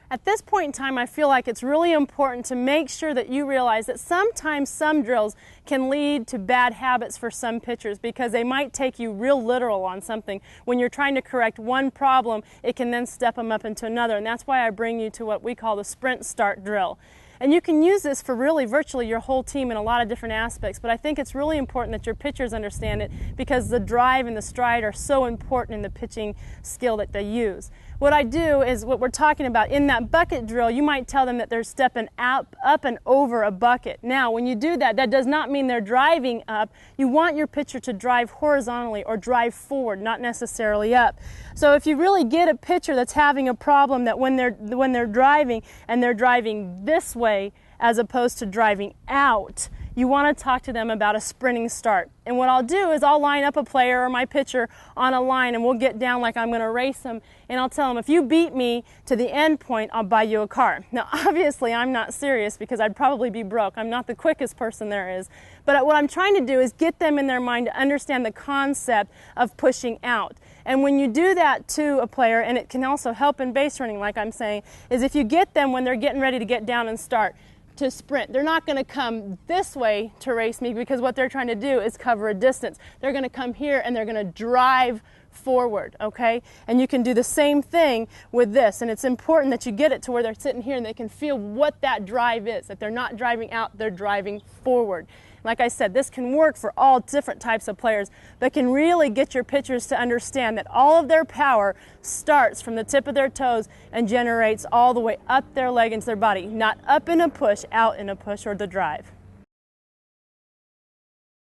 At this point in time, I feel like it's really important to make sure that you realize that sometimes some drills can lead to bad habits for some pitchers because they might take you real literal on something. When you're trying to correct one problem, it can then step them up into another, and that's why I bring you to what we call the sprint start drill. And you can use this for really virtually your whole team in a lot of different aspects, but I think it's really important that your pitchers understand it because the drive and the stride are so important in the pitching skill that they use. What I do is what we're talking about in that bucket drill, you might tell them that they're stepping up and over a bucket. Now, when you do that, that does not mean they're driving up. You want your pitcher to drive horizontally or drive forward, not necessarily up. So if you really get a pitcher that's having a problem that when they're driving and they're driving this way as opposed to driving out, you want to talk to them about a sprinting start. And what I'll do is I'll line up a player or my pitcher on a line and we'll get down like I'm going to race them, and I'll tell them, if you beat me to the end point, I'll buy you a car. Now obviously I'm not serious because I'd probably be broke. I'm not the quickest person there is. But what I'm trying to do is get them in their mind to understand the concept of pushing out. And when you do that to a player, and it can also help in base running like I'm saying, is if you get them when they're getting ready to get down and start to sprint. They're not going to come this way to race me because what they're trying to do is cover a distance. They're going to come here and they're going to drive forward, okay? And you can do the same thing with this, and it's important that you get it to where they're sitting here and they can feel what that drive is, that they're not driving out, they're driving forward. Like I said, this can work for all different types of players, but can really get your pitchers to understand that all of their power starts from the tip of their toes and generates all the way up their leg into their body, not up in a push, out in a push, or the drive.